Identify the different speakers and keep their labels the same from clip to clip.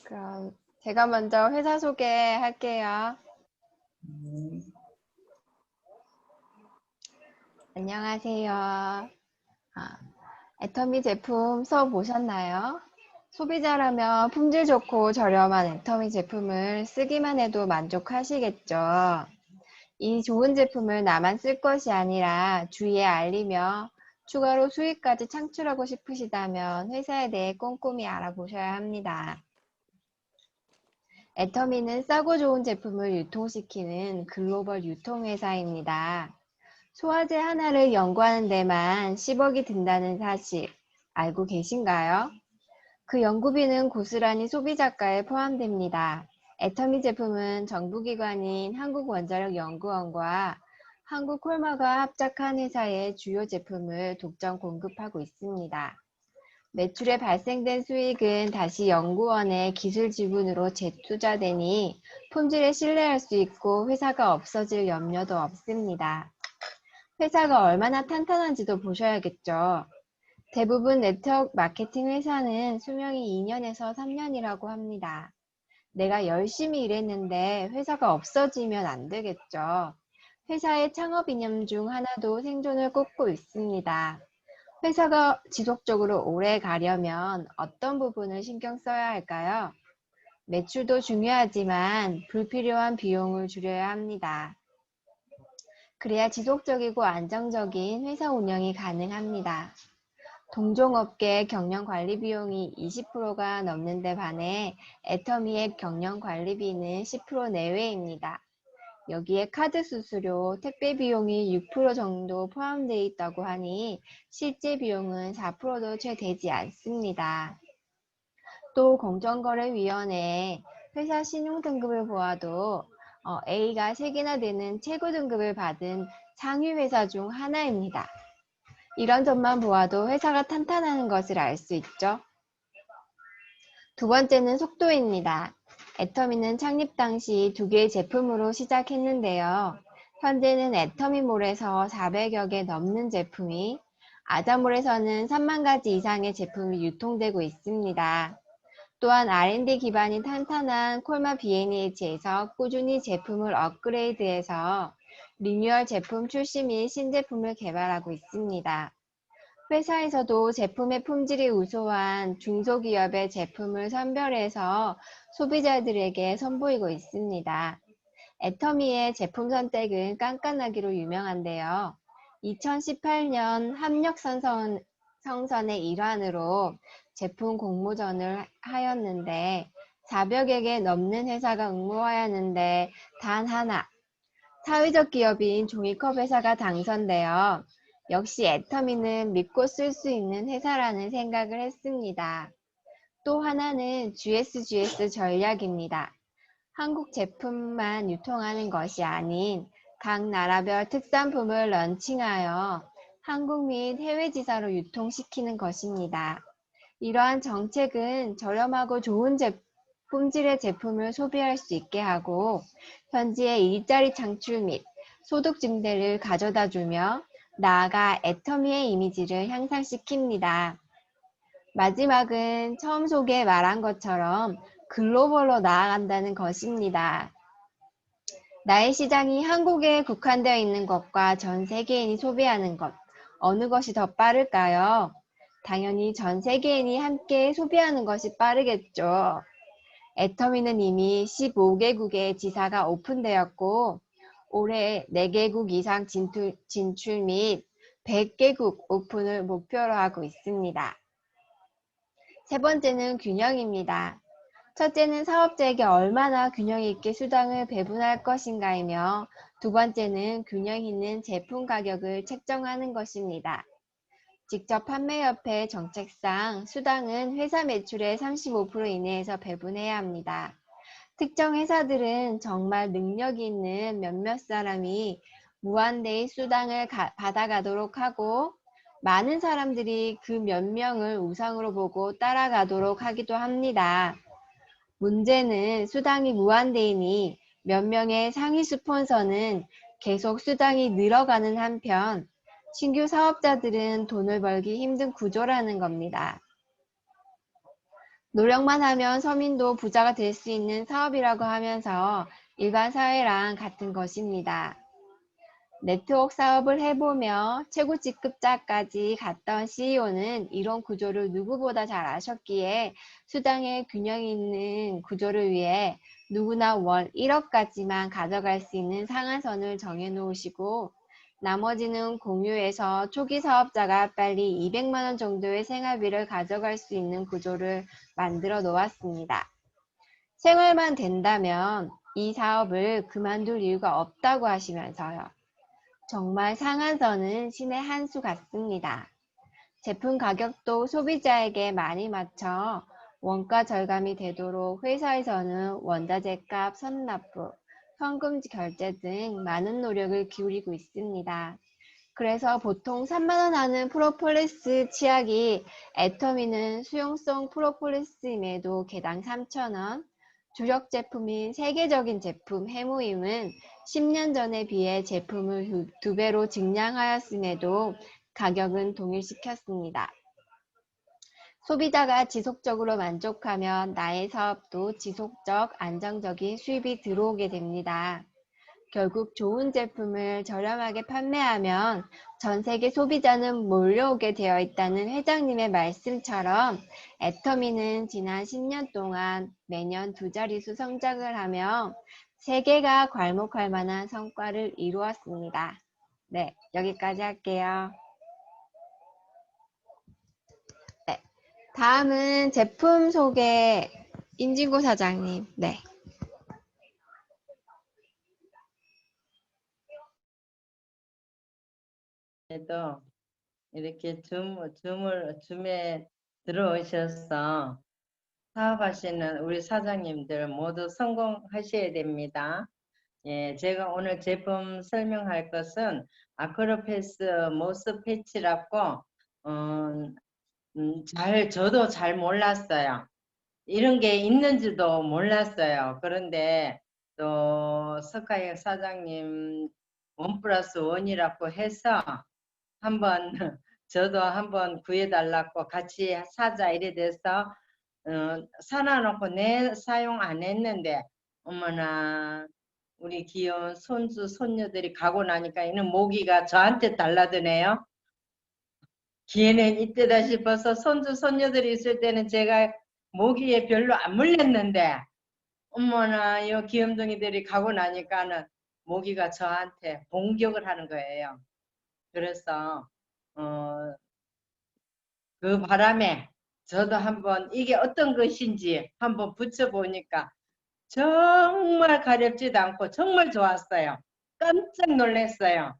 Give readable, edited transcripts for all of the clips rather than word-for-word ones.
Speaker 1: 그럼 제가 먼저 회사 소개할게요.
Speaker 2: 음,
Speaker 1: 안녕하세요. 애터미 제품 써보셨나요? 소비자라면 품질 좋고 저렴한 애터미 제품을 쓰기만 해도 만족하시겠죠. 이 좋은 제품을 나만 쓸 것이 아니라 주위에 알리며 추가로 수익까지 창출하고 싶으시다면 회사에 대해 꼼꼼히 알아보셔야 합니다. 애터미는 싸고 좋은 제품을 유통시키는 글로벌 유통회사입니다. 소화제 하나를 연구하는 데만 10억이 든다는 사실 알고 계신가요? 그 연구비는 고스란히 소비자가에 포함됩니다. 애터미 제품은 정부기관인 한국원자력연구원과 한국콜마가 합작한 회사의 주요 제품을 독점 공급하고 있습니다. 매출에 발생된 수익은 다시 연구원의 기술 지분으로 재투자되니 품질에 신뢰할 수 있고 회사가 없어질 염려도 없습니다. 회사가 얼마나 탄탄한지도 보셔야겠죠. 대부분 네트워크 마케팅 회사는 수명이 2년에서 3년이라고 합니다. 내가 열심히 일했는데 회사가 없어지면 안 되겠죠. 회사의 창업 이념 중 하나도 생존을 꼽고 있습니다. 회사가 지속적으로 오래 가려면 어떤 부분을 신경 써야 할까요? 매출도 중요하지만 불필요한 비용을 줄여야 합니다. 그래야 지속적이고 안정적인 회사 운영이 가능합니다. 동종업계 경영관리 비용이 20%가 넘는 데 반해 애터미의 경영관리비는 10% 내외입니다. 여기에 카드 수수료, 택배 비용이 6% 정도 포함되어 있다고 하니 실제 비용은 4%도 채 되지 않습니다. 또 공정거래위원회에 회사 신용등급을 보아도 A가 3개나 되는 최고 등급을 받은 상위 회사 중 하나입니다. 이런 점만 보아도 회사가 탄탄한 것을 알 수 있죠. 두 번째는 속도입니다. 애터미는 창립 당시 2개의 제품으로 시작했는데요. 현재는 애터미몰에서 400여 개 넘는 제품이, 아자몰에서는 3만 가지 이상의 제품이 유통되고 있습니다. 또한 R&D 기반이 탄탄한 콜마 B&H에서 꾸준히 제품을 업그레이드해서 리뉴얼 제품 출시 및 신제품을 개발하고 있습니다. 회사에서도 제품의 품질이 우수한 중소기업의 제품을 선별해서 소비자들에게 선보이고 있습니다. 애터미의 제품 선택은 깐깐하기로 유명한데요. 2018년 합력 성선의 일환으로 제품 공모전을 하였는데 400여 개 넘는 회사가 응모하였는데 단 하나, 사회적 기업인 종이컵 회사가 당선되어 역시 애터미는 믿고 쓸 수 있는 회사라는 생각을 했습니다. 또 하나는 GSGS 전략입니다. 한국 제품만 유통하는 것이 아닌 각 나라별 특산품을 런칭하여 한국 및 해외 지사로 유통시키는 것입니다. 이러한 정책은 저렴하고 좋은 품질의 제품을 소비할 수 있게 하고 현지의 일자리 창출 및 소득 증대를 가져다주며 나아가 애터미의 이미지를 향상시킵니다. 마지막은 처음 소개 말한 것처럼 글로벌로 나아간다는 것입니다. 나의 시장이 한국에 국한되어 있는 것과 전 세계인이 소비하는 것, 어느 것이 더 빠를까요? 당연히 전 세계인이 함께 소비하는 것이 빠르겠죠. 애터미는 이미 15개국의 지사가 오픈되었고 올해 4개국 이상 진출 및 100개국 오픈을 목표로 하고 있습니다. 세 번째는 균형입니다. 첫째는 사업자에게 얼마나 균형 있게 수당을 배분할 것인가이며 두 번째는 균형 있는 제품 가격을 책정하는 것입니다. 직접 판매협회 정책상 수당은 회사 매출의 35% 이내에서 배분해야 합니다. 특정 회사들은 정말 능력 있는 몇몇 사람이 무한대의 수당을 받아가도록 하고 많은 사람들이 그 몇 명을 우상으로 보고 따라가도록 하기도 합니다. 문제는 수당이 무한대이니 몇 명의 상위 스폰서는 계속 수당이 늘어가는 한편 신규 사업자들은 돈을 벌기 힘든 구조라는 겁니다. 노력만 하면 서민도 부자가 될 수 있는 사업이라고 하면서 일반 사회랑 같은 것입니다. 네트워크 사업을 해보며 최고 직급자까지 갔던 CEO는 이런 구조를 누구보다 잘 아셨기에 수당의 균형 있는 구조를 위해 누구나 월 1억까지만 가져갈 수 있는 상한선을 정해놓으시고 나머지는 공유해서 초기 사업자가 빨리 200만 원 정도의 생활비를 가져갈 수 있는 구조를 만들어 놓았습니다. 생활만 된다면 이 사업을 그만둘 이유가 없다고 하시면서요. 정말 상한선은 신의 한 수 같습니다. 제품 가격도 소비자에게 많이 맞춰 원가 절감이 되도록 회사에서는 원자재 값 선납부, 현금 결제 등 많은 노력을 기울이고 있습니다. 그래서 보통 3만 원 하는 프로폴리스 치약이 애터미는 수용성 프로폴리스임에도 개당 3,000원, 주력 제품인 세계적인 제품 해모임은 10년 전에 비해 제품을 2배로 증량하였음에도 가격은 동일시켰습니다. 소비자가 지속적으로 만족하면 나의 사업도 지속적 안정적인 수입이 들어오게 됩니다. 결국 좋은 제품을 저렴하게 판매하면 전 세계 소비자는 몰려오게 되어 있다는 회장님의 말씀처럼 애터미는 지난 10년 동안 매년 2자릿수 성장을 하며 세계가 괄목할 만한 성과를 이루었습니다. 네, 여기까지 할게요. 네, 다음은 제품 소개 임진구 사장님. 네.
Speaker 2: 또 이렇게 줌에 들어오셔서 사업하시는 우리 사장님들 모두 성공하셔야 됩니다. 예, 제가 오늘 제품 설명할 것은 아크로패스 모스 패치라고 저도 잘 몰랐어요. 이런 게 있는지도 몰랐어요. 그런데 또 석가역 사장님 1+1이라고 해서 한번 저도 한번 구해달라고 같이 사자 이래 돼서 사놔놓고 내 사용 안 했는데 어머나 우리 귀여운 손주 손녀들이 가고 나니까 이는 모기가 저한테 달라드네요. 기회는 이때다 싶어서 손주 손녀들이 있을 때는 제가 모기에 별로 안 물렸는데 어머나 요 귀염둥이들이 가고 나니까는 모기가 저한테 공격을 하는 거예요. 그래서 그 바람에 저도 한번 이게 어떤 것인지 한번 붙여보니까 정말 가렵지도 않고 정말 좋았어요. 깜짝 놀랐어요.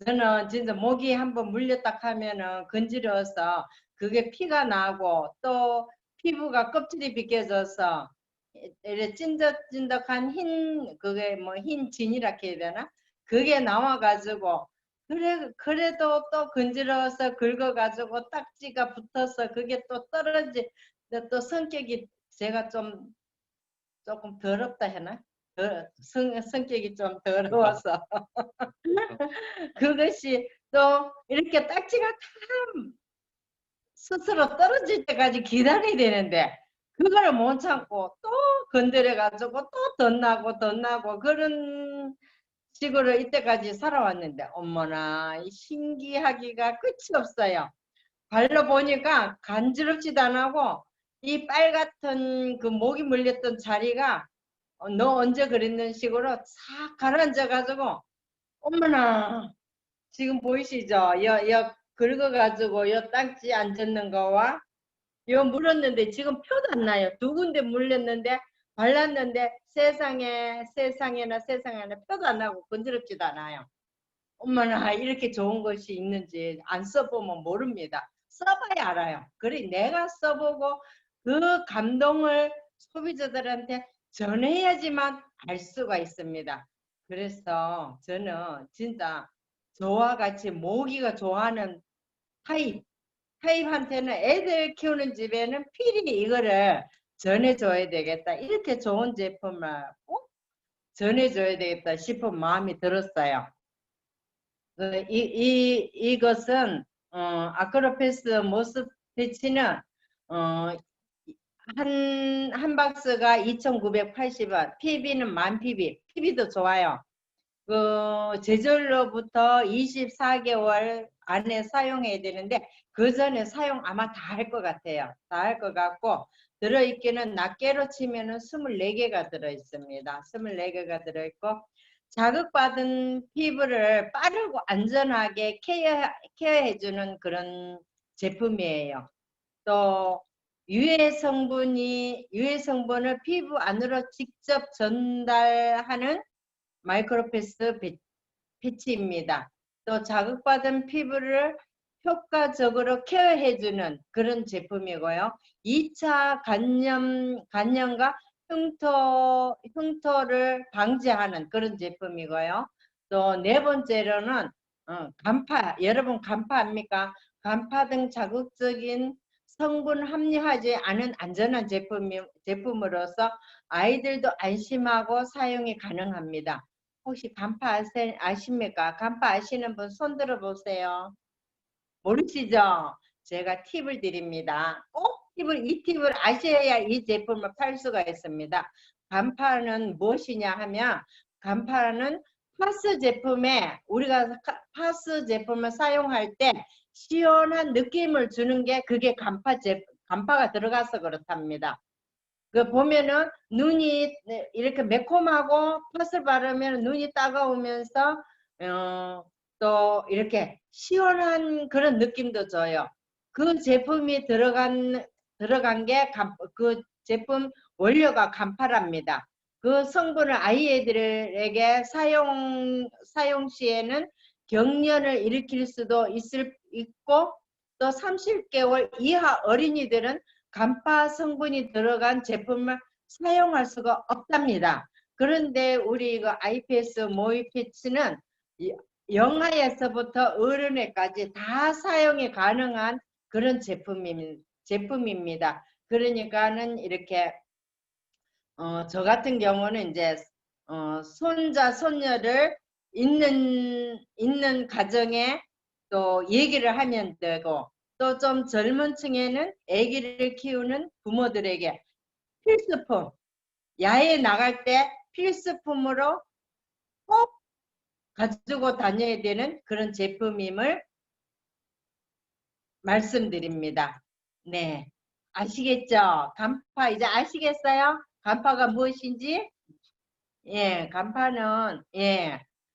Speaker 2: 저는 진짜 모기 한번 물렸다 하면은 건지러워서 그게 피가 나고 또 피부가 껍질이 벗겨져서 이래 찐득찐득한 흰 그게 뭐 흰 진이라 해야 되나? 그게 나와가지고 그래도 또 건지러워서 긁어가지고 딱지가 붙어서 그게 또 떨어지 또 성격이 제가 좀 조금 더럽다 해나? 성격이 좀 더러워서 그것이 또 이렇게 딱지가 참 스스로 떨어질 때까지 기다려야 되는데 그걸 못 참고 또 건드려 가지고 또 덧나고 그런 식으로 이때까지 살아왔는데 어머나 신기하기가 끝이 없어요. 발로 보니까 간지럽지도 안 하고 이 빨갛던 그 목이 물렸던 자리가 너 언제 그랬는 식으로 싹 가라앉아 가지고 어머나 지금 보이시죠? 여 긁어가지고 여 딱지 안 젖는 거와 요 물었는데 지금 표도 안 나요. 두 군데 물렸는데 발랐는데 세상에나 표도 안 나고 건드럽지도 않아요. 어머나 이렇게 좋은 것이 있는지 안 써보면 모릅니다. 써봐야 알아요. 그래 내가 써보고 그 감동을 소비자들한테 전해야지만 알 수가 있습니다. 그래서 저는 진짜 저와 같이 모기가 좋아하는 타입한테는 애들 키우는 집에는 필히 이거를 전해줘야 되겠다. 이렇게 좋은 제품을 꼭 전해줘야 되겠다 싶은 마음이 들었어요. 이것은 아크로패스 모스패치는 한 박스가 2,980원, PB는 만 PB, PB도 좋아요. 그 제절로부터 24개월 안에 사용해야 되는데 그 전에 사용 아마 다 할 것 같아요. 다 할 것 같고 들어있기는 낱개로 치면은 24개가 들어있습니다. 24개가 들어있고 자극받은 피부를 빠르고 안전하게 케어해주는 그런 제품이에요. 또 유해 성분을 피부 안으로 직접 전달하는 마이크로패스 패치입니다. 또 자극받은 피부를 효과적으로 케어해주는 그런 제품이고요. 2차 간염과 흉터를 방지하는 그런 제품이고요. 또 네 번째로는 간파, 여러분 간파 압니까? 간파 등 자극적인 성분 함유하지 않은 안전한 제품으로서 아이들도 안심하고 사용이 가능합니다. 혹시 간파 아십니까? 간파 아시는 분 손 들어보세요. 모르시죠? 제가 팁을 드립니다. 꼭 이 팁을 아셔야 이 제품을 팔 수가 있습니다. 간파는 무엇이냐 하면 간파는 파스 제품에 우리가 파스 제품을 사용할 때 시원한 느낌을 주는 게 그게 간파가 들어가서 그렇답니다. 그 보면은 눈이 이렇게 매콤하고 팥을 바르면 눈이 따가우면서 또 이렇게 시원한 그런 느낌도 줘요. 그 제품이 들어간 게 그 제품 원료가 간파랍니다. 그 성분을 아이들에게 사용 시에는 경련을 일으킬 수도 있고 또 30개월 이하 어린이들은 간파 성분이 들어간 제품을 사용할 수가 없답니다. 그런데 우리 그 IPS 모이 패치는 영아에서부터 어른에까지 다 사용이 가능한 그런 제품입니다. 그러니까는 이렇게 저 같은 경우는 이제 손자 손녀를 있는 가정에 또 얘기를 하면 되고 또 좀 젊은 층에는 아기를 키우는 부모들에게 필수품, 야외에 나갈 때 필수품으로 꼭 가지고 다녀야 되는 그런 제품임을 말씀드립니다. 네. 아시겠죠? 간파 이제 아시겠어요? 간파가 무엇인지? 예, 간파는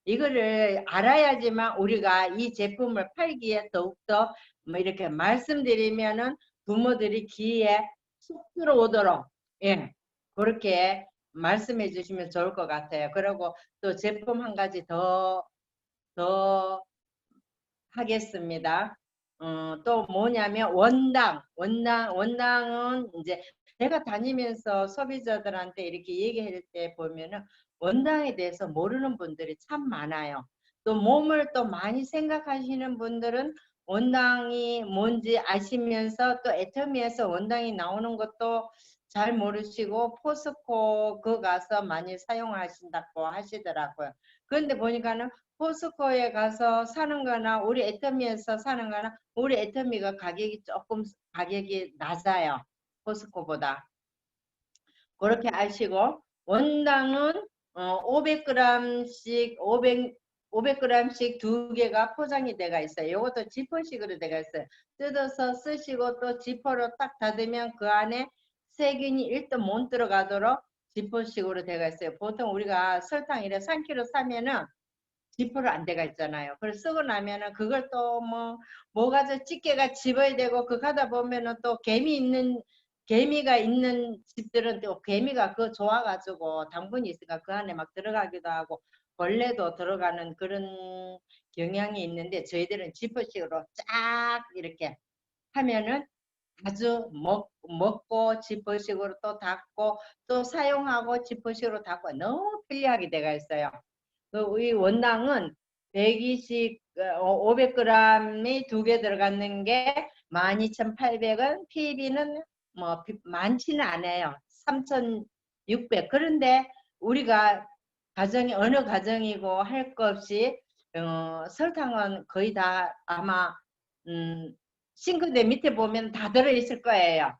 Speaker 2: 이거를 알아야지만 우리가 이 제품을 팔기에 더욱더 뭐 이렇게 말씀드리면은 부모들이 귀에 쏙 들어오도록 그렇게 말씀해 주시면 좋을 것 같아요. 그리고 또 제품 한 가지 더 하겠습니다. 또 뭐냐면 원당은 이제 제가 다니면서 소비자들한테 이렇게 얘기할 때 보면은 원당에 대해서 모르는 분들이 참 많아요. 또 몸을 또 많이 생각하시는 분들은 원당이 뭔지 아시면서 또 애터미에서 원당이 나오는 것도 잘 모르시고 포스코 그 가서 많이 사용하신다고 하시더라고요. 그런데 보니까는 포스코에 가서 사는 거나 우리 애터미에서 사는 거나 우리 애터미가 가격이 낮아요. 포스코보다. 그렇게 아시고 원당은 500g씩 500g씩 두 개가 포장이 돼가 있어요. 이것도 지퍼식으로 돼가 있어요. 뜯어서 쓰시고 또 지퍼로 딱 닫으면 그 안에 세균이 1도 못 들어가도록 지퍼식으로 돼가 있어요. 보통 우리가 설탕 이래 3kg 사면은 지퍼를 안 돼가 있잖아요. 그래서 쓰고 나면은 그걸 또 뭐가 집게가 집어야 되고 그 가다 보면은 또 개미가 있는 집들은 또 개미가 그거 좋아가지고 당분이 있으니까 그 안에 막 들어가기도 하고 벌레도 들어가는 그런 경향이 있는데 저희들은 지퍼식으로 쫙 이렇게 하면은 아주 먹고 지퍼식으로 또 닫고 또 사용하고 지퍼식으로 닫고 너무 편리하게 돼가 있어요. 이 원당은 500g이 두 개 들어가는 게 12,800원, PB는 뭐 많지는 않아요. 3,600. 그런데 우리가 어느 가정이고 할 것 없이 설탕은 거의 다 아마 싱크대 밑에 보면 다 들어있을 거예요.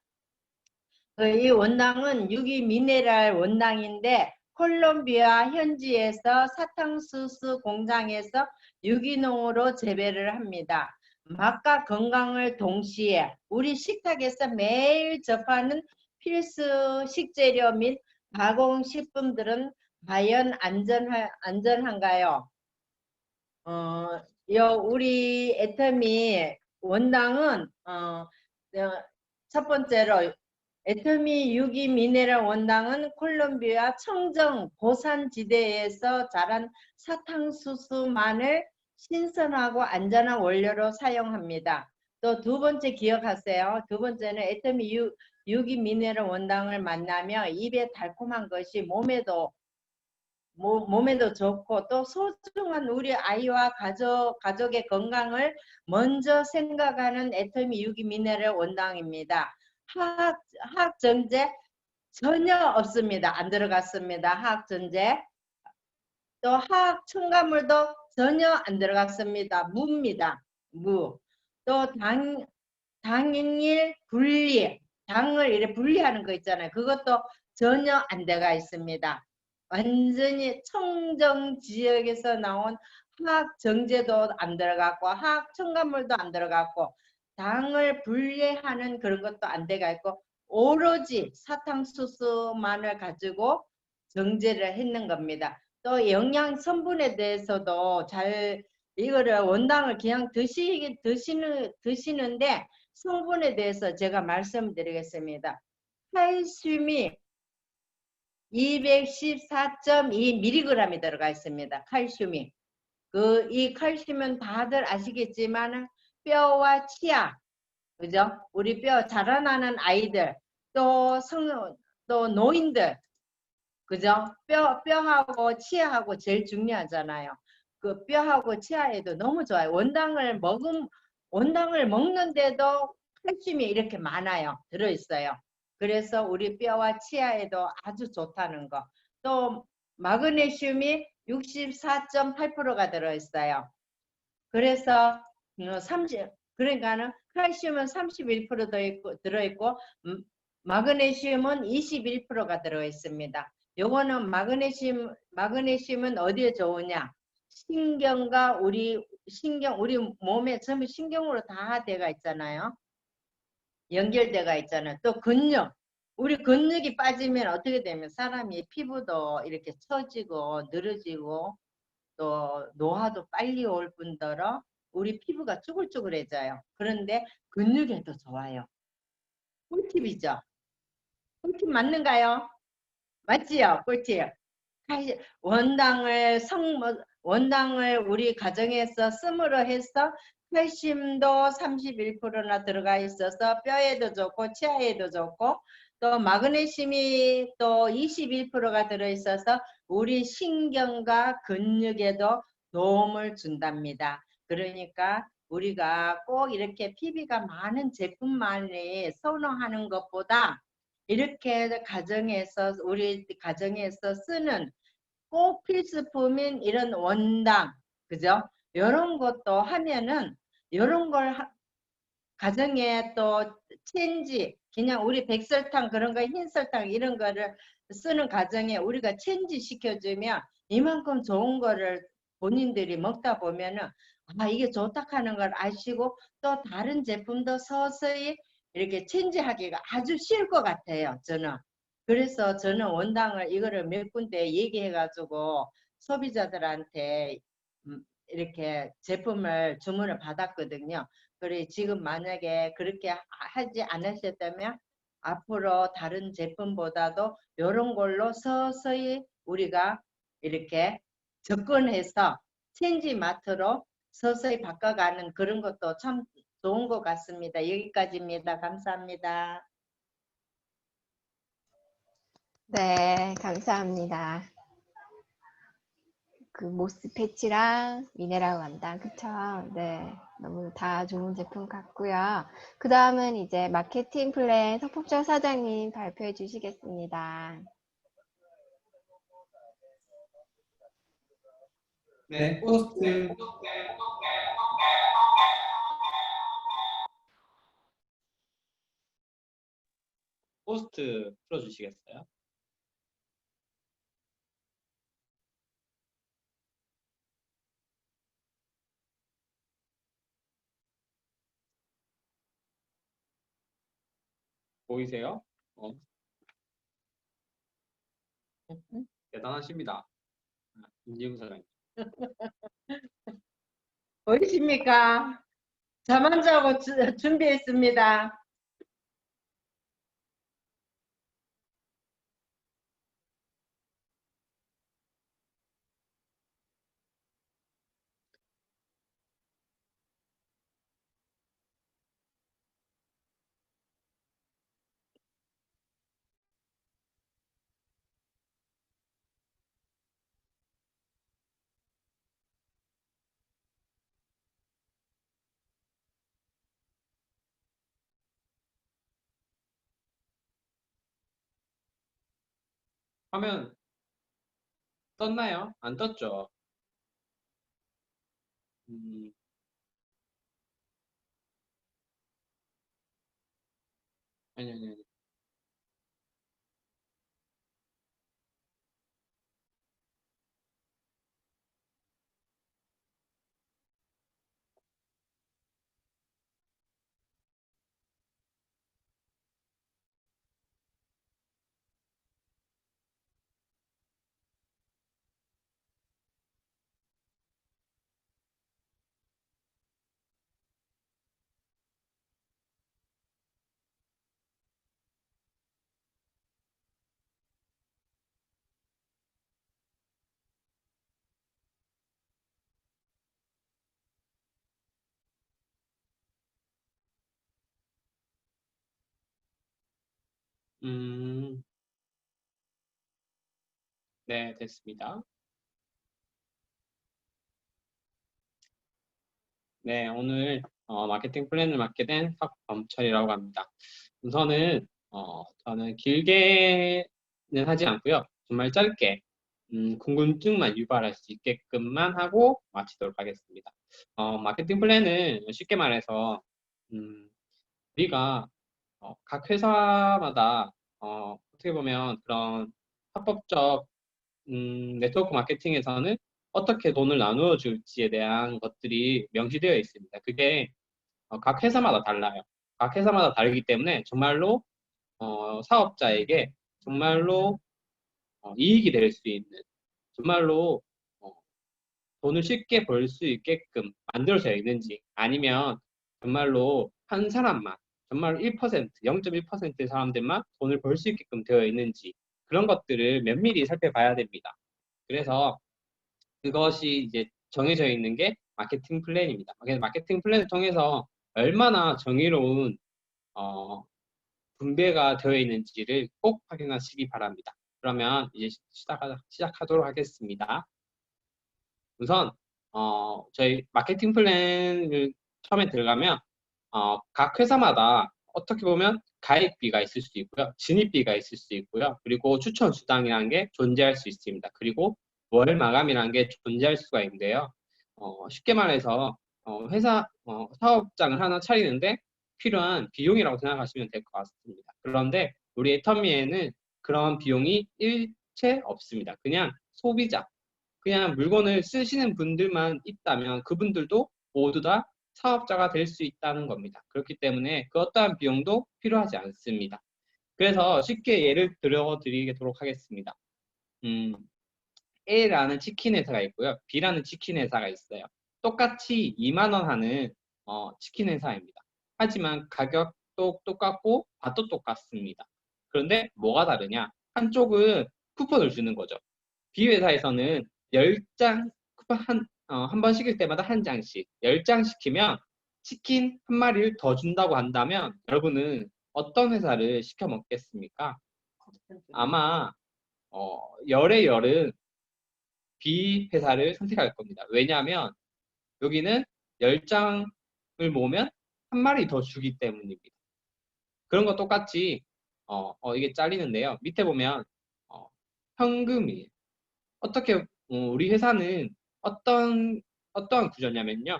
Speaker 2: 이 원당은 유기 미네랄 원당인데 콜롬비아 현지에서 사탕수수 공장에서 유기농으로 재배를 합니다. 맛과 건강을 동시에 우리 식탁에서 매일 접하는 필수 식재료 및 가공식품들은 과연 안전한가요? 우리 애터미 원당은 첫 번째로 애터미 유기 미네랄 원당은 콜롬비아 청정 고산지대에서 자란 사탕수수만을 신선하고 안전한 원료로 사용합니다. 또 두 번째 기억하세요. 두 번째는 애터미 유기 미네랄 원당을 만나며 입에 달콤한 것이 몸에도 좋고 또 소중한 우리 아이와 가족의 건강을 먼저 생각하는 애터미 유기미네랄 원당입니다. 화학전제 전혀 없습니다. 안 들어갔습니다. 화학전제. 또 화학 첨가물도 전혀 안 들어갔습니다. 무입니다. 무. 또 당일 분리, 당을 이렇게 분리하는 거 있잖아요. 그것도 전혀 안 들어가 있습니다. 완전히 청정 지역에서 나온 화학 정제도 안 들어갔고 화학 첨가물도 안 들어갔고 당을 분리하는 그런 것도 안 들어가 있고 오로지 사탕수수만을 가지고 정제를 했는 겁니다. 또 영양 성분에 대해서도 잘 이거를 원당을 그냥 드시는데 성분에 대해서 제가 말씀드리겠습니다. 칼슘이 214.2mg이 들어가 있습니다. 칼슘이. 이 칼슘은 다들 아시겠지만 뼈와 치아, 그죠? 우리 뼈 자라나는 아이들, 또 노인들, 그죠? 뼈하고 치아하고 제일 중요하잖아요. 그 뼈하고 치아에도 너무 좋아요. 원당을 먹는데도 칼슘이 이렇게 많아요. 들어있어요. 그래서 우리 뼈와 치아에도 아주 좋다는 거. 또 마그네슘이 64.8%가 들어있어요. 그래서 30, 그러니까는 칼슘은 31% 들어있고 마그네슘은 21%가 들어있습니다. 요거는 마그네슘은 어디에 좋으냐? 신경과 우리 몸에 전부 신경으로 다 돼가 있잖아요. 연결돼가 있잖아요. 또 근육. 우리 근육이 빠지면 어떻게 되면 사람이 피부도 이렇게 처지고 늘어지고 또 노화도 빨리 올 뿐더러 우리 피부가 쭈글쭈글해져요. 그런데 근육에도 좋아요. 꿀팁이죠. 꿀팁 맞는가요? 맞지요? 꿀팁. 원당을 우리 가정에서 씀으로 해서 칼슘도 31%나 들어가 있어서 뼈에도 좋고 치아에도 좋고 또 마그네슘이 또 21%가 들어있어서 우리 신경과 근육에도 도움을 준답니다. 그러니까 우리가 꼭 이렇게 PB가 많은 제품만을 선호하는 것보다 이렇게 우리 가정에서 쓰는 꼭 필수품인 이런 원당, 그죠? 이런 것도 하면은 이런 걸 가정에 또 체인지, 그냥 우리 백설탕 그런 거 흰설탕 이런 거를 쓰는 가정에 우리가 체인지 시켜주면 이만큼 좋은 거를 본인들이 먹다 보면은 이게 좋다 하는 걸 아시고 또 다른 제품도 서서히 이렇게 체인지하기가 아주 쉬울 것 같아요. 저는. 그래서 저는 원당을 이거를 몇 군데 얘기해가지고 소비자들한테 이렇게 제품을 주문을 받았거든요. 그래 지금 만약에 그렇게 하지 않으셨다면 앞으로 다른 제품보다도 이런 걸로 서서히 우리가 이렇게 접근해서 체인지 마트로 서서히 바꿔가는 그런 것도 참 좋은 것 같습니다. 여기까지입니다. 감사합니다.
Speaker 1: 네, 감사합니다. 그 모스 패치랑 미네랄 원당, 그쵸? 네, 너무 다 좋은 제품 같고요. 그 다음은 이제 마케팅 플랜 서폭철 사장님 발표해 주시겠습니다.
Speaker 3: 네, 호스트 포스트 풀어주시겠어요? 보이세요? 대단하십니다. 임지훈 사장님.
Speaker 2: 보이십니까? 잠 안 자고 준비했습니다.
Speaker 3: 화면 떴나요? 안 떴죠? 음, 아니. 음, 네, 됐습니다. 네, 오늘 마케팅 플랜을 맡게 된 박범철이라고 합니다. 우선은 저는 길게는 하지 않고요. 정말 짧게 궁금증만 유발할 수 있게끔만 하고 마치도록 하겠습니다. 마케팅 플랜은 쉽게 말해서 우리가 각 회사마다 어떻게 보면 그런 합법적 네트워크 마케팅에서는 어떻게 돈을 나누어 줄지에 대한 것들이 명시되어 있습니다. 그게 각 회사마다 달라요. 각 회사마다 다르기 때문에 정말로 사업자에게 정말로 이익이 될 수 있는 정말로 어, 돈을 쉽게 벌 수 있게끔 만들어져 있는지 아니면 정말로 한 사람만 정말 1%, 0.1%의 사람들만 돈을 벌 수 있게끔 되어 있는지 그런 것들을 면밀히 살펴봐야 됩니다. 그래서 그것이 이제 정해져 있는 게 마케팅 플랜입니다. 그래서 마케팅 플랜을 통해서 얼마나 정의로운 어, 분배가 되어 있는지를 꼭 확인하시기 바랍니다. 그러면 이제 시작하도록 하겠습니다. 우선 저희 마케팅 플랜을 처음에 들어가면 각 회사마다 어떻게 보면 가입비가 있을 수 있고요. 진입비가 있을 수 있고요. 그리고 추천 수당이라는 게 존재할 수 있습니다. 그리고 월 마감이라는 게 존재할 수가 있는데요. 쉽게 말해서 사업장을 하나 차리는데 필요한 비용이라고 생각하시면 될 것 같습니다. 그런데 우리 애터미에는 그런 비용이 일체 없습니다. 그냥 소비자, 그냥 물건을 쓰시는 분들만 있다면 그분들도 모두 다 사업자가 될 수 있다는 겁니다. 그렇기 때문에 그 어떠한 비용도 필요하지 않습니다. 그래서 쉽게 예를 들어 드리도록 하겠습니다. A라는 치킨 회사가 있고요. B라는 치킨 회사가 있어요. 똑같이 2만 원 하는 치킨 회사입니다. 하지만 가격도 똑같고 맛도 똑같습니다. 그런데 뭐가 다르냐? 한쪽은 쿠폰을 주는 거죠. B 회사에서는 10장 쿠폰 한 번 시킬 때마다 한 장씩 10장 시키면 치킨 한 마리를 더 준다고 한다면 여러분은 어떤 회사를 시켜 먹겠습니까? 아마 열의 열은 B 회사를 선택할 겁니다. 왜냐하면 여기는 10장을 모으면 한 마리 더 주기 때문입니다. 그런 거 똑같이 이게 잘리는데요. 밑에 보면 현금이에요. 어떻게 우리 회사는 어떠한 구조냐면요.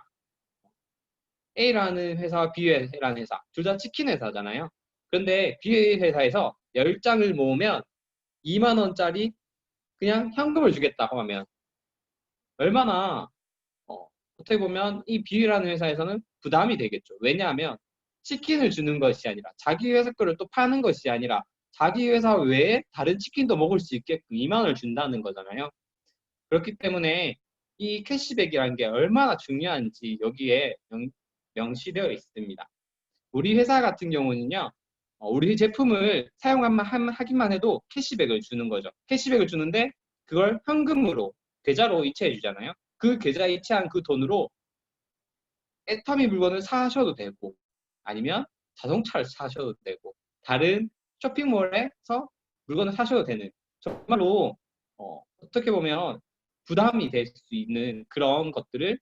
Speaker 3: A라는 회사와 B라는 회사 둘 다 치킨 회사잖아요. 그런데 B회사에서 10장을 모으면 2만 원짜리 그냥 현금을 주겠다고 하면 얼마나 어떻게 보면 이 B라는 회사에서는 부담이 되겠죠. 왜냐하면 치킨을 주는 것이 아니라 자기 회사 거를 또 파는 것이 아니라 자기 회사 외에 다른 치킨도 먹을 수 있게끔 2만 원을 준다는 거잖아요. 그렇기 때문에 이 캐시백이라는 게 얼마나 중요한지 여기에 명시되어 있습니다. 우리 회사 같은 경우는요, 우리 제품을 하기만 해도 캐시백을 주는 거죠. 캐시백을 주는데 그걸 현금으로, 계좌로 이체해 주잖아요. 그 계좌에 이체한 그 돈으로 애터미 물건을 사셔도 되고, 아니면 자동차를 사셔도 되고, 다른 쇼핑몰에서 물건을 사셔도 되는, 정말로 어떻게 보면 부담이 될 수 있는 그런 것들을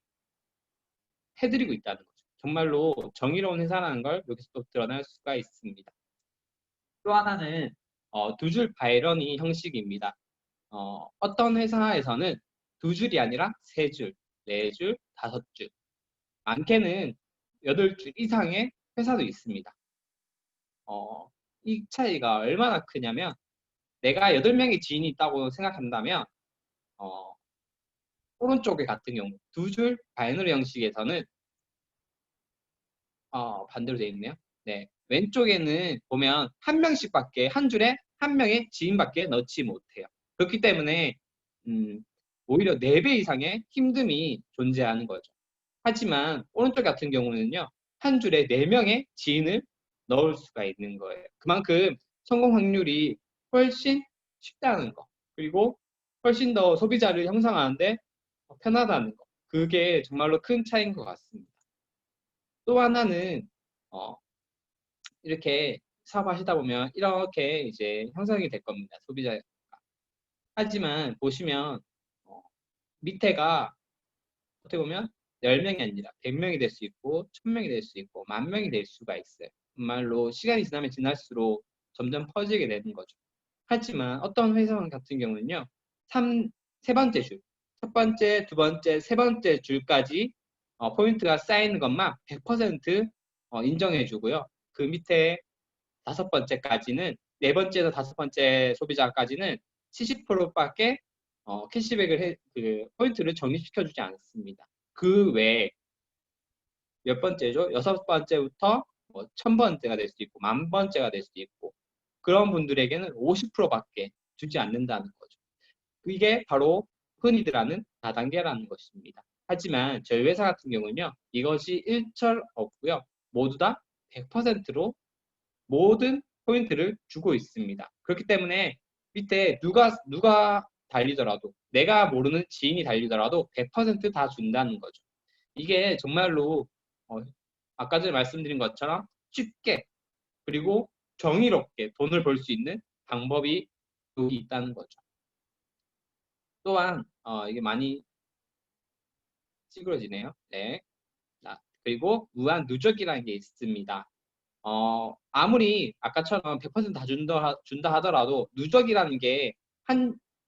Speaker 3: 해드리고 있다는 거죠. 정말로 정의로운 회사라는 걸 여기서 또 드러날 수가 있습니다. 또 하나는 두 줄 바이러니 형식입니다. 어떤 회사에서는 두 줄이 아니라 세 줄, 네 줄, 다섯 줄, 많게는 8줄 이상의 회사도 있습니다. 이 차이가 얼마나 크냐면 내가 8명의 지인이 있다고 생각한다면 오른쪽에 같은 경우 두 줄 바이너리 형식에서는 반대로 되어 있네요. 네, 왼쪽에는 보면 한 명씩밖에 한 줄에 한 명의 지인밖에 넣지 못해요. 그렇기 때문에 오히려 4배 이상의 힘듦이 존재하는 거죠. 하지만 오른쪽 같은 경우는요, 한 줄에 4명의 지인을 넣을 수가 있는 거예요. 그만큼 성공 확률이 훨씬 쉽다는 거, 그리고 훨씬 더 소비자를 형성하는데 편하다는 거, 그게 정말로 큰 차이인 것 같습니다. 또 하나는 이렇게 사업하시다 보면 이렇게 이제 형성이 될 겁니다. 소비자가. 하지만 보시면 밑에가 어떻게 보면 10명이 아니라 100명이 될 수 있고 1000명이 될 수 있고 10,000명이 될 수가 있어요. 정말로 시간이 지나면 지날수록 점점 퍼지게 되는 거죠. 하지만 어떤 회사 같은 경우는요. 세 번째 줄, 첫 번째, 두 번째, 세 번째 줄까지 포인트가 쌓이는 것만 100% 인정해 주고요. 그 밑에 다섯 번째까지는, 네 번째에서 다섯 번째 소비자까지는 70%밖에 캐시백을 그 포인트를 적립시켜주지 않습니다. 그 외에 몇 번째죠? 6번째부터 1000번째가 될 수도 있고 10,000번째가 될 수도 있고 그런 분들에게는 50%밖에 주지 않는다는 거죠. 이게 바로 흔히들 하는 다단계라는 것입니다. 하지만 저희 회사 같은 경우는요. 이것이 일절 없고요. 모두 다 100%로 모든 포인트를 주고 있습니다. 그렇기 때문에 밑에 누가 달리더라도 내가 모르는 지인이 달리더라도 100%다 준다는 거죠. 이게 정말로 아까 전에 말씀드린 것처럼 쉽게 그리고 정의롭게 돈을 벌 수 있는 방법이 여기 있다는 거죠. 또한 이게 많이 찌그러지네요. 네. 그리고 무한 누적이라는 게 있습니다. 아무리 아까처럼 100%다 준다 하더라도 누적이라는 게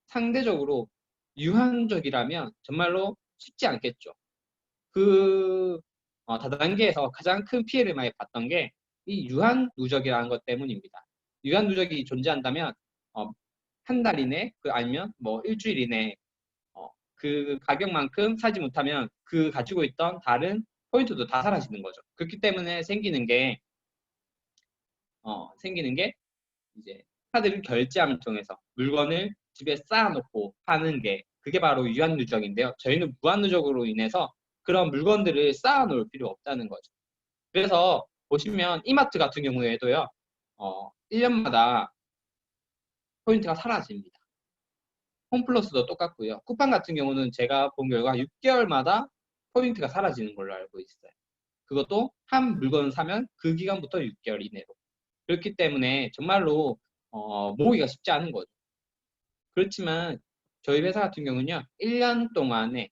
Speaker 3: 상대적으로 유한적이라면 정말로 쉽지 않겠죠. 그 다단계에서 가장 큰 피해를 많이 봤던 게 이 유한 누적이라는 것 때문입니다. 유한 누적이 존재한다면 한 달 이내 아니면 뭐 일주일 이내 그 가격만큼 사지 못하면 그 가지고 있던 다른 포인트도 다 사라지는 거죠. 그렇기 때문에 생기는 게 이제 카드를 결제함을 통해서 물건을 집에 쌓아놓고 파는 게 그게 바로 유한 누적인데요. 저희는 무한 누적으로 인해서 그런 물건들을 쌓아놓을 필요 없다는 거죠. 그래서 보시면 이마트 같은 경우에도요. 1년마다 포인트가 사라집니다. 홈플러스도 똑같고요. 쿠팡 같은 경우는 제가 본 결과 6개월마다 포인트가 사라지는 걸로 알고 있어요. 그것도 한 물건을 사면 그 기간부터 6개월 이내로. 그렇기 때문에 정말로 모으기가 쉽지 않은 거죠. 그렇지만 저희 회사 같은 경우는요. 1년 동안에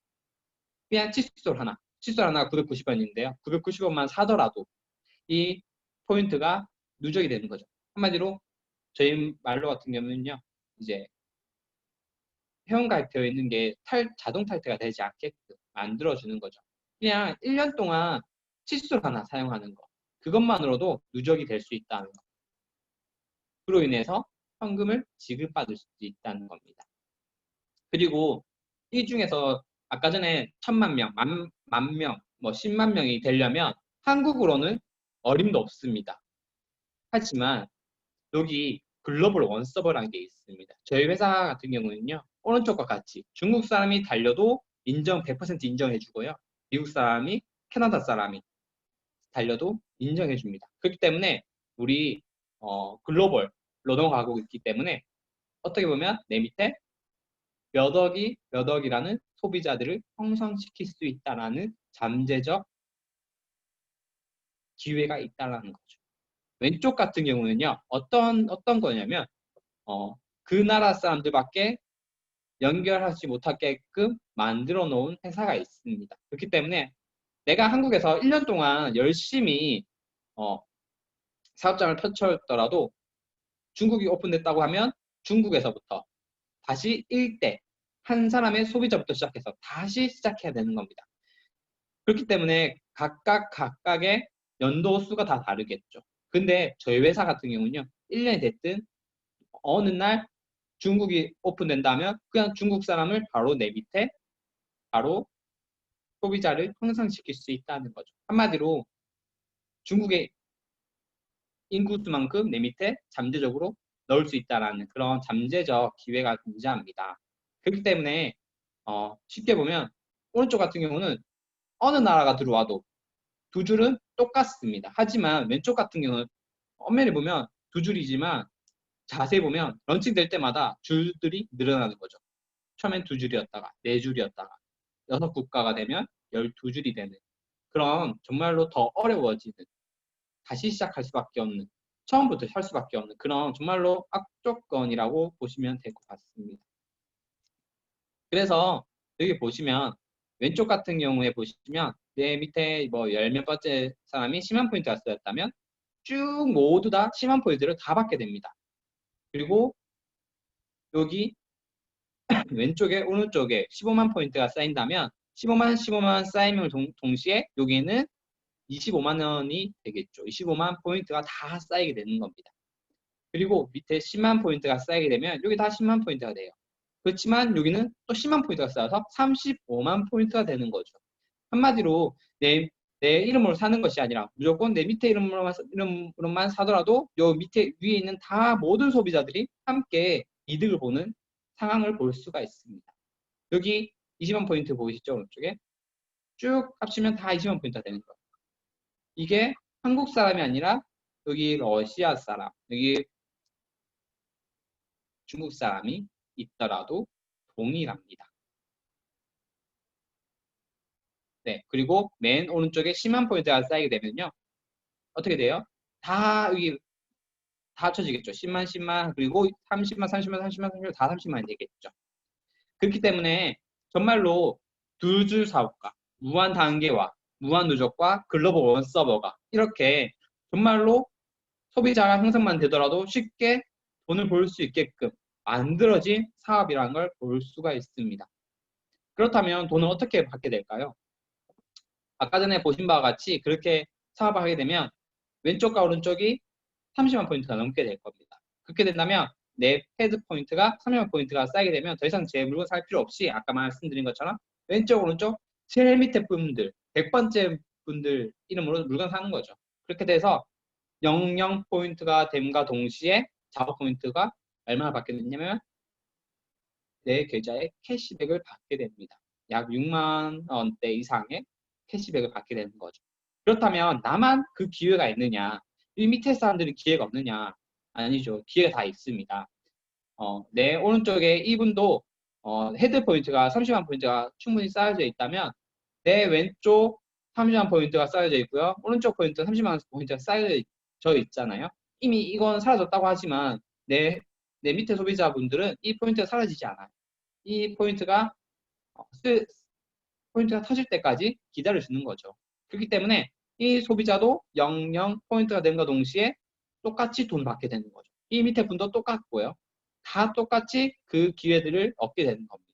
Speaker 3: 그냥 칫솔 하나가 990원인데요. 990원만 사더라도 이 포인트가 누적이 되는 거죠. 한마디로 저희 말로 같은 경우는요. 이제 회원가입되어 있는 게 자동 탈퇴가 되지 않게끔 만들어주는 거죠. 그냥 1년 동안 칫솔 하나 사용하는 거. 그것만으로도 누적이 될 수 있다는 거. 그로 인해서 현금을 지급받을 수 있다는 겁니다. 그리고 이 중에서 아까 전에 1,000만 명, 만 명, 뭐 10만 명이 되려면 한국으로는 어림도 없습니다. 하지만 여기 글로벌 원서버라는 게 있습니다. 저희 회사 같은 경우는요, 오른쪽과 같이 중국 사람이 달려도 100% 인정해주고요. 미국 사람이, 캐나다 사람이 달려도 인정해줍니다. 그렇기 때문에 우리 글로벌로 넘어가고 있기 때문에 어떻게 보면 내 밑에 몇 억이 몇 억이라는 소비자들을 형성시킬 수 있다는 잠재적 기회가 있다는 거죠. 왼쪽 같은 경우는요, 어떤 거냐면 그 나라 사람들밖에 연결하지 못하게끔 만들어 놓은 회사가 있습니다. 그렇기 때문에 내가 한국에서 1년 동안 열심히 사업장을 펼쳤더라도 중국이 오픈됐다고 하면 중국에서부터 다시 1대 한 사람의 소비자부터 시작해서 다시 시작해야 되는 겁니다. 그렇기 때문에 각각의 연도 수가 다 다르겠죠. 근데 저희 회사 같은 경우는요, 1년이 됐든 어느 날 중국이 오픈된다면 그냥 중국 사람을 바로 내 밑에 바로 소비자를 형성시킬 수 있다는 거죠. 한마디로 중국의 인구수만큼 내 밑에 잠재적으로 넣을 수 있다는 그런 잠재적 기회가 존재합니다. 그렇기 때문에 쉽게 보면 오른쪽 같은 경우는 어느 나라가 들어와도 두 줄은 똑같습니다. 하지만 왼쪽 같은 경우는 엄밀히 보면 두 줄이지만 자세히 보면 런칭될 때마다 줄들이 늘어나는 거죠. 처음엔 두 줄이었다가 네 줄이었다가 6국가가 되면 12줄이 되는 그런 정말로 더 어려워지는 다시 시작할 수밖에 없는 처음부터 할 수밖에 없는 그런 정말로 악조건이라고 보시면 될 것 같습니다. 그래서 여기 보시면 왼쪽 같은 경우에 보시면 내 밑에 뭐 10몇 번째 사람이 10만 포인트가 쌓였다면 쭉 모두 다 10만 포인트를 다 받게 됩니다. 그리고 여기 왼쪽에 오른쪽에 15만 포인트가 쌓인다면 15만 쌓이면 동시에 여기에는 25만 원이 되겠죠. 25만 포인트가 다 쌓이게 되는 겁니다. 그리고 밑에 10만 포인트가 쌓이게 되면 여기 다 10만 포인트가 돼요. 그렇지만 여기는 또 10만 포인트가 쌓여서 35만 포인트가 되는 거죠. 한마디로 내 이름으로 사는 것이 아니라 무조건 내 밑에 이름으로만 사더라도 요 밑에 위에 있는 다 모든 소비자들이 함께 이득을 보는 상황을 볼 수가 있습니다. 여기 20만 포인트 보이시죠? 오른쪽에 쭉 합치면 다 20만 포인트가 되는 거예요. 이게 한국 사람이 아니라 여기 러시아 사람, 여기 중국 사람이 있더라도 동일합니다. 네, 그리고 맨 오른쪽에 10만 포인트가 쌓이게 되면요. 어떻게 돼요? 다 여기 다 합쳐지겠죠. 10만, 10만, 그리고 30만, 30만, 30만, 30만, 다 30만이 되겠죠. 그렇기 때문에 정말로 두 줄 사업가, 무한 단계와 무한 누적과 글로벌 원 서버가 이렇게 정말로 소비자가 형성만 되더라도 쉽게 돈을 벌 수 있게끔 만들어진 사업이라는 걸 볼 수가 있습니다. 그렇다면 돈을 어떻게 받게 될까요? 아까 전에 보신 바와 같이 그렇게 사업을 하게 되면 왼쪽과 오른쪽이 30만 포인트가 넘게 될 겁니다. 그렇게 된다면 내 패드 포인트가 30만 포인트가 쌓이게 되면 더 이상 제 물건 살 필요 없이 아까 말씀드린 것처럼 왼쪽 오른쪽 제일 밑에 분들 100번째 분들 이름으로 물건 사는 거죠. 그렇게 돼서 00 포인트가 됨과 동시에 작업 포인트가 얼마나 받게 되냐면 내 계좌에 캐시백을 받게 됩니다. 약 6만 원대 이상의 캐시백을 받게 되는 거죠. 그렇다면 나만 그 기회가 있느냐? 이 밑에 사람들이 기회가 없느냐? 아니죠. 기회가 다 있습니다. 내 오른쪽에 이분도 헤드 포인트가 30만 포인트가 충분히 쌓여져 있다면 내 왼쪽 30만 포인트가 쌓여져 있고요. 오른쪽 포인트 30만 포인트가 쌓여져 있잖아요. 이미 이건 사라졌다고 하지만 내 밑에 소비자분들은 이 포인트가 사라지지 않아요. 이 포인트가 터질 때까지 기다려주는 거죠. 그렇기 때문에 이 소비자도 00 포인트가 됨과 동시에 똑같이 돈 받게 되는 거죠. 이 밑에 분도 똑같고요. 다 똑같이 그 기회들을 얻게 되는 겁니다.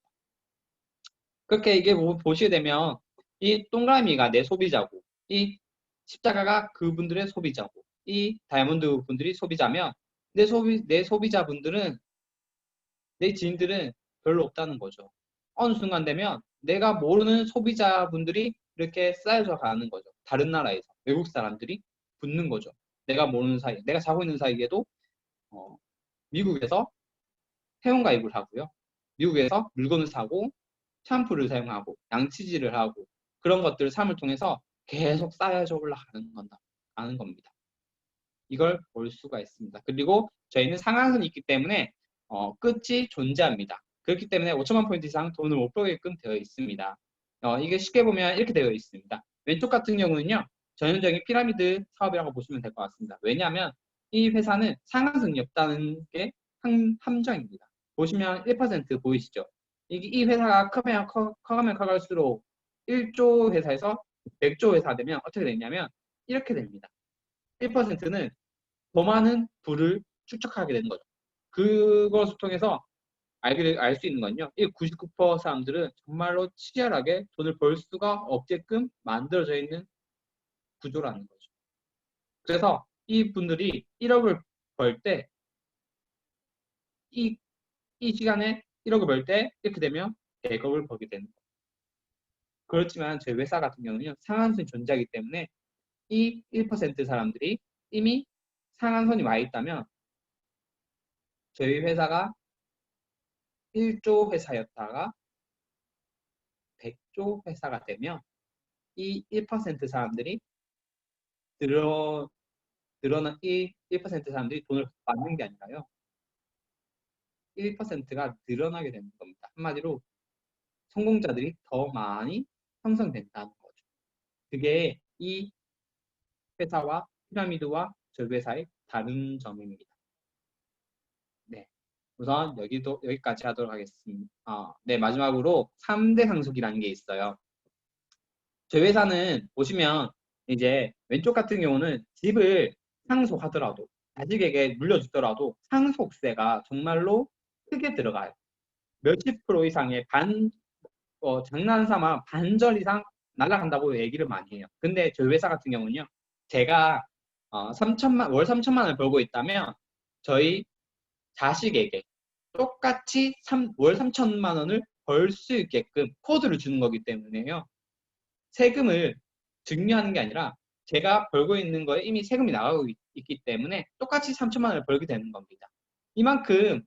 Speaker 3: 그렇게 이게 보시게 되면 이 동그라미가 내 소비자고 이 십자가가 그분들의 소비자고 이 다이아몬드 분들이 소비자면 내 소비자분들은, 내 지인들은 별로 없다는 거죠. 어느 순간 되면 내가 모르는 소비자분들이 이렇게 쌓여져 가는 거죠. 다른 나라에서 외국 사람들이 붙는 거죠. 내가 모르는 사이, 내가 자고 있는 사이에도 미국에서 회원가입을 하고요. 미국에서 물건을 사고 샴푸를 사용하고 양치질을 하고 그런 것들을 삶을 통해서 계속 쌓여져 올라가는 가는 겁니다. 이걸 볼 수가 있습니다. 그리고 저희는 상한선이 있기 때문에 끝이 존재합니다. 그렇기 때문에 5천만 포인트 이상 돈을 못 벌게끔 되어 있습니다. 이게 쉽게 보면 이렇게 되어 있습니다. 왼쪽 같은 경우는요. 전형적인 피라미드 사업이라고 보시면 될 것 같습니다. 왜냐하면 이 회사는 상한선이 없다는 게 함정입니다. 보시면 1% 보이시죠? 이 회사가 커가면 커갈수록 1조 회사에서 100조 회사 되면 어떻게 되냐면 이렇게 됩니다. 1%는 더 많은 부를 축적하게 되는 거죠. 그것을 통해서 알 수 있는 건요. 이 99% 사람들은 정말로 치열하게 돈을 벌 수가 없게끔 만들어져 있는 구조라는 거죠. 그래서 이 분들이 1억을 벌 때, 이 시간에 1억을 벌 때 이렇게 되면 100억을 벌게 되는 거예요. 그렇지만 저희 회사 같은 경우는요. 상한선이 존재하기 때문에 이 1% 사람들이 이미 상한선이 와 있다면 저희 회사가 1조 회사였다가 100조 회사가 되면 이 1% 사람들이 늘어난 이 1% 사람들이 돈을 받는 게 아니라요. 1%가 늘어나게 되는 겁니다. 한마디로 성공자들이 더 많이 형성된다는 거죠. 그게 이 회사와 피라미드와 저희 회사의 다른 점입니다. 네. 우선 여기까지 하도록 하겠습니다. 네, 마지막으로 3대 상속이라는 게 있어요. 저희 회사는 보시면 이제 왼쪽 같은 경우는 집을 상속하더라도 자식에게 물려주더라도 상속세가 정말로 크게 들어가요. 몇십 프로 이상의 장난삼아 반절 이상 날아간다고 얘기를 많이 해요. 근데 저희 회사 같은 경우는요. 제가 월 3천만 원을 벌고 있다면 저희 자식에게 똑같이 월 3천만 원을 벌 수 있게끔 코드를 주는 거기 때문에요. 세금을 증여하는 게 아니라 제가 벌고 있는 거에 이미 세금이 나가고 있기 때문에 똑같이 3천만 원을 벌게 되는 겁니다. 이만큼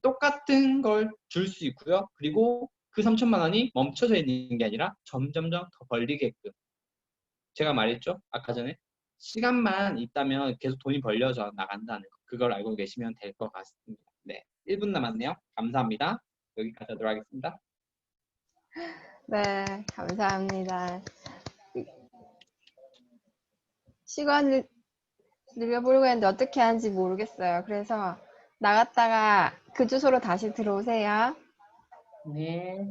Speaker 3: 똑같은 걸 줄 수 있고요. 그리고 그 3천만 원이 멈춰져 있는 게 아니라 점점점 더 벌리게끔. 제가 말했죠? 아까 전에. 시간만 있다면 계속 돈이 벌려져 나간다는 거. 그걸 알고 계시면 될 것 같습니다. 네, 1분 남았네요. 감사합니다. 여기까지 하도록 하겠습니다.
Speaker 1: 네, 감사합니다. 시간을 늘려보려고 했는데 어떻게 하는지 모르겠어요. 그래서 나갔다가 그 주소로 다시 들어오세요.
Speaker 2: 네.